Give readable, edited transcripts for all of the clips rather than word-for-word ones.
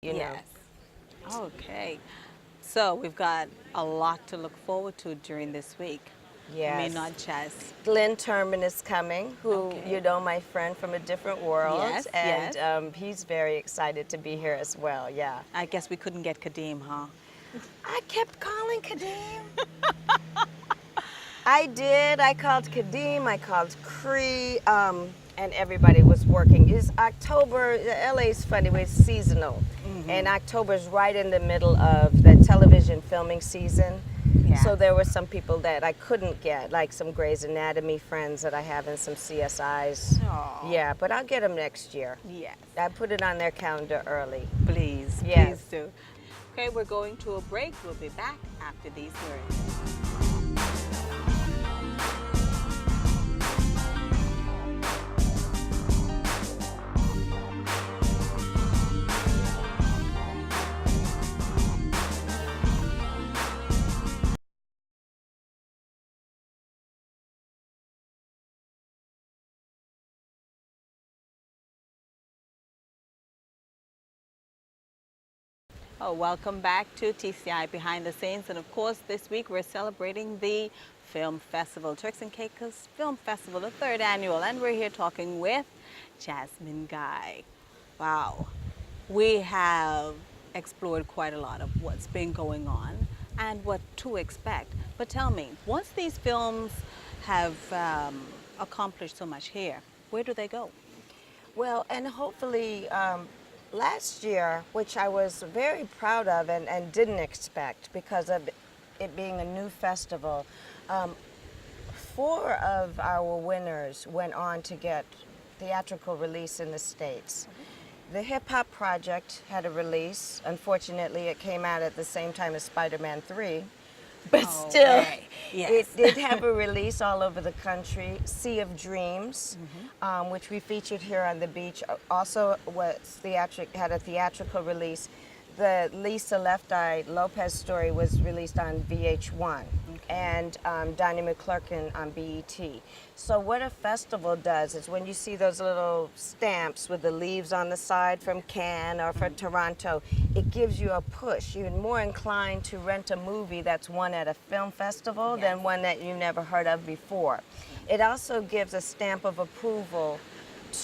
you know. Yes. Okay. So we've got a lot to look forward to during this week. I mean, Yes. not just. Glenn Turman is coming, who, Okay. my friend from a different world, Yes, and yes. he's very excited to be here as well, yeah. I guess we couldn't get Kadeem, huh? I kept calling Kadeem. I did. I called Kadeem, I called Cree, and everybody was working. It's October, LA's funny, it's seasonal. And October's right in the middle of the television filming season. So Yes. there were some people that I couldn't get, like some Grey's Anatomy friends that I have and some CSIs. Oh. Yeah, but I'll get them next year. Yes. I put it on their calendar early. Please, Yes. please do. Okay, we're going to a break. We'll be back after these words. Oh, welcome back to TCI Behind the Scenes. And of course, this week we're celebrating the Film Festival, Turks and Caicos Film Festival, the third annual. And we're here talking with Jasmine Guy. Wow. We have explored quite a lot of what's been going on and what to expect. But tell me, once these films have accomplished so much here, where do they go? Well, and hopefully last year, which I was very proud of and didn't expect because of it being a new festival, four of our winners went on to get theatrical release in the States. The Hip Hop Project had a release. Unfortunately, it came out at the same time as Spider-Man 3. But still, Okay. Yes. it did have a release all over the country. Sea of Dreams, which we featured here on the beach, also had a theatrical release. The Lisa Left Eye Lopez story was released on VH1 and Donnie McClurkin on BET. So what a festival does is when you see those little stamps with the leaves on the side from Cannes or from Toronto, it gives you a push. You're more inclined to rent a movie that's won at a film festival than one that you never heard of before. It also gives a stamp of approval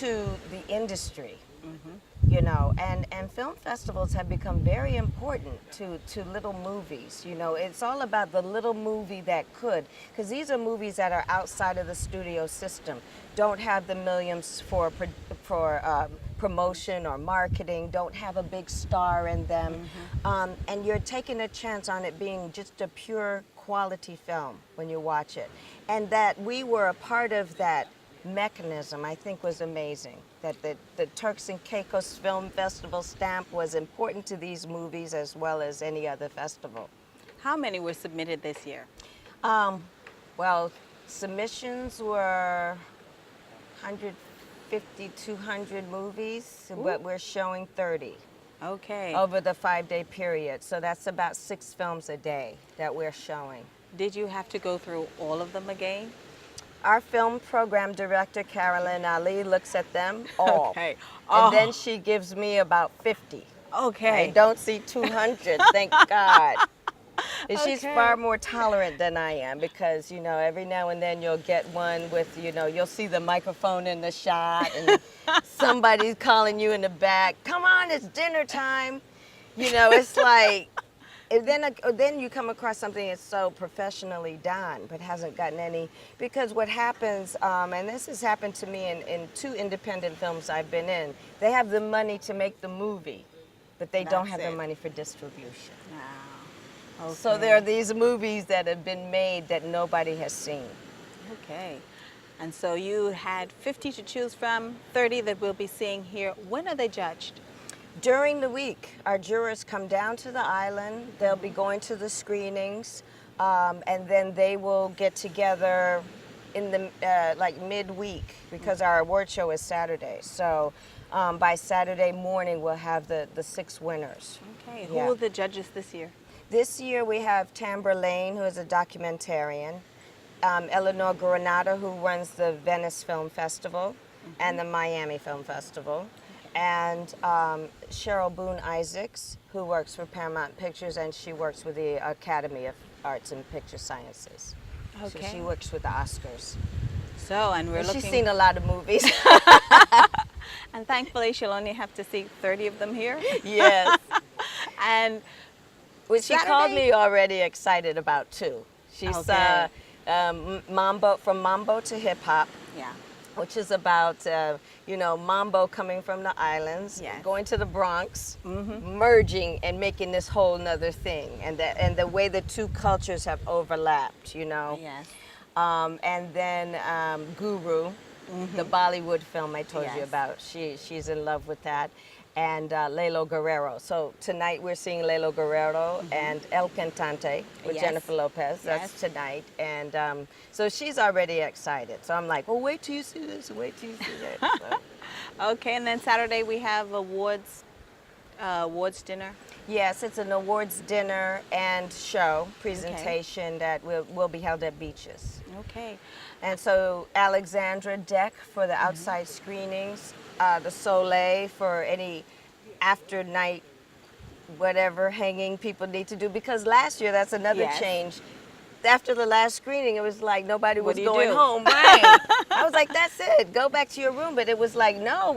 to the industry. And film festivals have become very important to little movies. It's all about the little movie that could, because these are movies that are outside of the studio system, don't have the millions for promotion or marketing, don't have a big star in them, and you're taking a chance on it being just a pure quality film when you watch it. And that we were a part of that mechanism, I think, was amazing. That the Turks and Caicos Film Festival stamp was important to these movies as well as any other festival. How many were submitted this year? Well, submissions were 150, 200 movies, but we're showing 30 Okay. over the 5-day period. So that's about 6 films a day that we're showing. Did you have to go through all of them again? Our film program director, Carolyn Ali, looks at them all. Okay. And then she gives me about 50. Okay. I don't see 200, thank God. And she's Okay. far more tolerant than I am because, every now and then you'll get one with, you'll see the microphone in the shot and somebody's calling you in the back, come on, it's dinner time. It's like, and then you come across something that's so professionally done but hasn't gotten any, because what happens, and this has happened to me in 2 independent films I've been in, they have the money to make the movie, but they don't have the it. money for distribution. Wow. Okay. So there are these movies that have been made that nobody has seen. Okay. And so you had 50 to choose from, 30 that we'll be seeing here. When are they judged? During the week, our jurors come down to the island. They'll be going to the screenings, and then they will get together in the like midweek because our award show is Saturday. So by Saturday morning, we'll have the 6 winners. Okay. Who Yeah. are the judges this year? This year we have Tambra Lane, who is a documentarian, Eleanor Granada, who runs the Venice Film Festival and the Miami Film Festival. and Cheryl Boone Isaacs, who works for Paramount Pictures, and she works with the Academy of Arts and Picture Sciences. Okay. So she works with the Oscars. So, and we're And looking... she's seen a lot of movies. And thankfully, she'll only have to see 30 of them here. Yes. And Which she called me already excited about, too. She's Okay. Mambo, from Mambo to Hip Hop, yeah. which is about, you know, Mambo coming from the islands, Yes. going to the Bronx, merging and making this whole nother thing, and the way the two cultures have overlapped, you know. Yes. And then Guru, the Bollywood film I told you Yes. about. She's in love with that. And Lalo Guerrero. So tonight we're seeing Lalo Guerrero and El Cantante with Yes. Jennifer Lopez. That's Yes. tonight. And so she's already excited. So I'm like, well, wait till you see this, wait till you see that. So. Okay, and then Saturday we have awards dinner. Yes, it's an awards dinner and show presentation that will be held at Beaches. Okay. And so Alexandra Deck for the outside screenings, the Soleil for any after night, whatever hanging people need to do. Because last year, that's another Yes. change. After the last screening, it was like nobody What was do you going do? home. Right. I was like, that's it. Go back to your room. But it was like, no,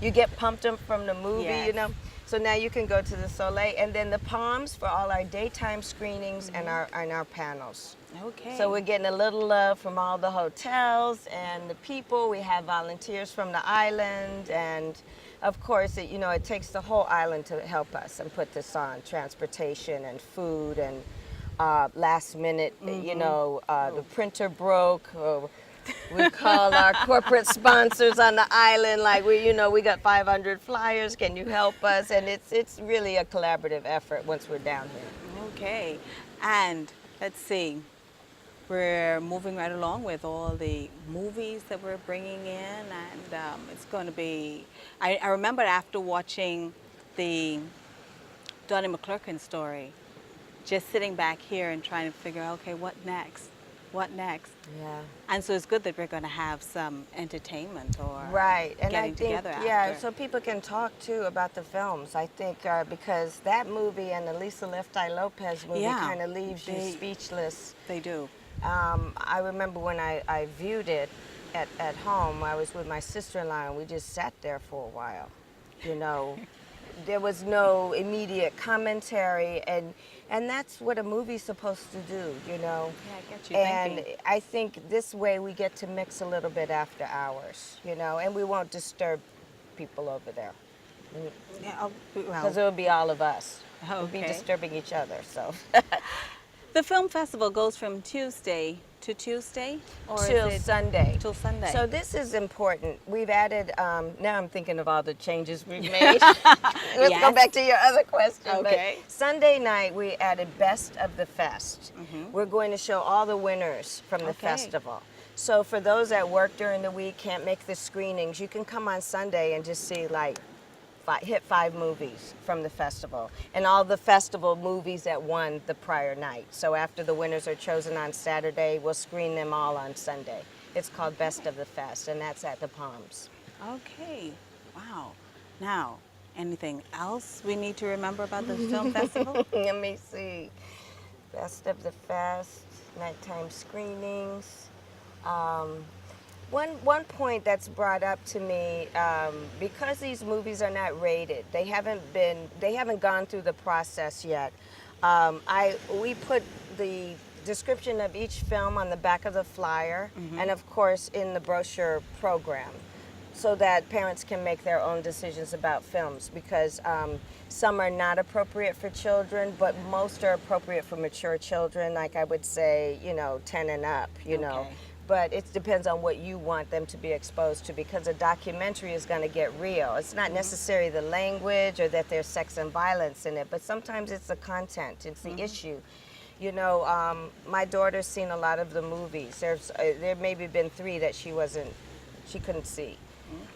you get pumped up from the movie, Yes. you know. So now you can go to the Soleil. And then the Palms for all our daytime screenings and our panels. Okay. So we're getting a little love from all the hotels and the people. We have volunteers from the island, and of course, it takes the whole island to help us and put this on. Transportation and food and last minute, the printer broke. Or we call our corporate sponsors on the island, like we got 500 flyers. Can you help us? And it's really a collaborative effort once we're down here. Okay. And let's see. We're moving right along with all the movies that we're bringing in, and it's going to be... I remember after watching the Donnie McClurkin story, just sitting back here and trying to figure out, okay, what next? What next? Yeah. And so it's good that we're going to have some entertainment or right, and getting I think together yeah, after. so people can talk too about the films. I think because that movie and the Lisa Left Eye Lopez movie Yeah, kind of leaves you they- speechless. They do. I remember when I viewed it at home. I was with my sister-in-law, and we just sat there for a while. There was no immediate commentary, and that's what a movie's supposed to do, Yeah, I get you And thinking. I think this way we get to mix a little bit after hours, and we won't disturb people over there. Yeah, Because it would be all of us. We'll be Okay. disturbing each other, so. The film festival goes from Tuesday to Tuesday? Or Till is it Sunday. till Sunday? So this is important. We've added, now I'm thinking of all the changes we've made. Let's go Yes. back to your other question. Okay. But Sunday night, we added Best of the Fest. We're going to show all the winners from the Okay. festival. So for those that work during the week, can't make the screenings, you can come on Sunday and just see hit 5 movies from the festival, and all the festival movies that won the prior night. So after the winners are chosen on Saturday, we'll screen them all on Sunday. It's called Best of the Fest, and that's at the Palms. Okay. Wow. Now, anything else we need to remember about the film festival? Let me see. Best of the Fest, nighttime screenings. One point that's brought up to me, because these movies are not rated, they haven't gone through the process yet. We put the description of each film on the back of the flyer, and of course in the brochure program, so that parents can make their own decisions about films, because some are not appropriate for children, but most are appropriate for mature children, like I would say, 10 and up, know. Okay. But it depends on what you want them to be exposed to, because a documentary is going to get real. It's not necessarily the language or that there's sex and violence in it, but sometimes it's the content, it's the issue. My daughter's seen a lot of the movies. There maybe been 3 that she couldn't see.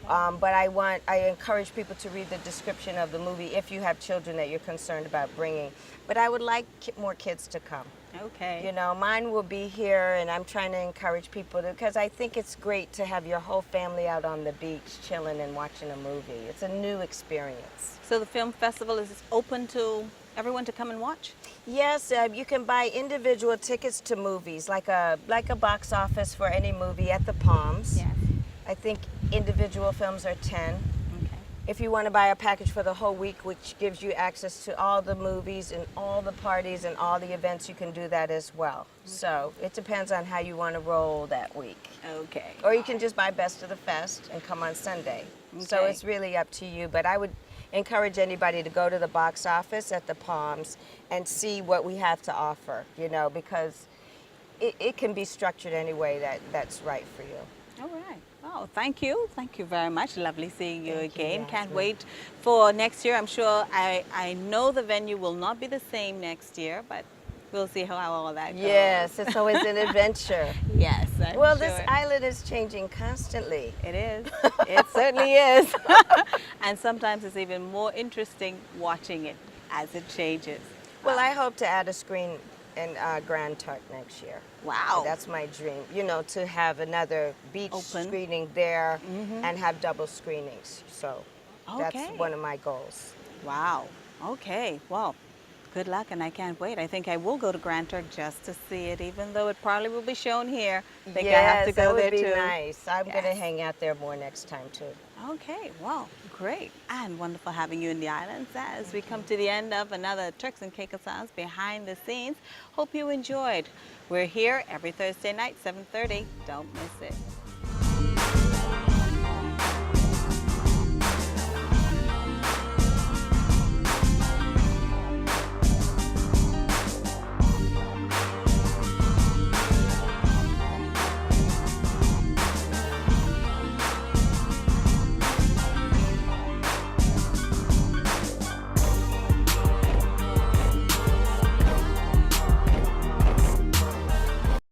But I encourage people to read the description of the movie if you have children that you're concerned about bringing. But I would like more kids to come. Okay. You know, mine will be here, and I'm trying to encourage people to, because I think it's great to have your whole family out on the beach chilling and watching a movie. It's a new experience. So the film festival is open to everyone to come and watch? Yes, you can buy individual tickets to movies, like a box office for any movie at the Palms. Yes. I think individual films are 10. Okay. If you want to buy a package for the whole week, which gives you access to all the movies and all the parties and all the events, you can do that as well. So it depends on how you want to roll that week. Okay. Or you can just buy Best of the Fest and come on Sunday. So Okay. it's really up to you. But I would encourage anybody to go to the box office at the Palms and see what we have to offer, you know, because it can be structured any way that's right for you. All right. Oh, thank you. Thank you very much. Lovely seeing you Thank you, again. Can't Yasmin. wait for next year. I'm sure I know the venue will not be the same next year, but we'll see how all that goes. Yes, it's always an adventure. Yes. I'm Well, sure. this island is changing constantly. It is. It certainly is. And sometimes it's even more interesting watching it as it changes. Well, I hope to add a screen in Grand Turk next year. Wow. That's my dream, you know, to have another beach Open. screening there and have double screenings. So that's Okay. one of my goals. Wow. Okay. Well, good luck, and I can't wait. I think I will go to Grand Turk just to see it, even though it probably will be shown here. I think I have to Yes, go that would there be too. nice. I'm going to Yes. hang out there more next time too. Okay, well, great. And wonderful having you in the islands as we come to the end of another Turks and Caicos Behind the Scenes. Hope you enjoyed. We're here every Thursday night, 7:30. Don't miss it.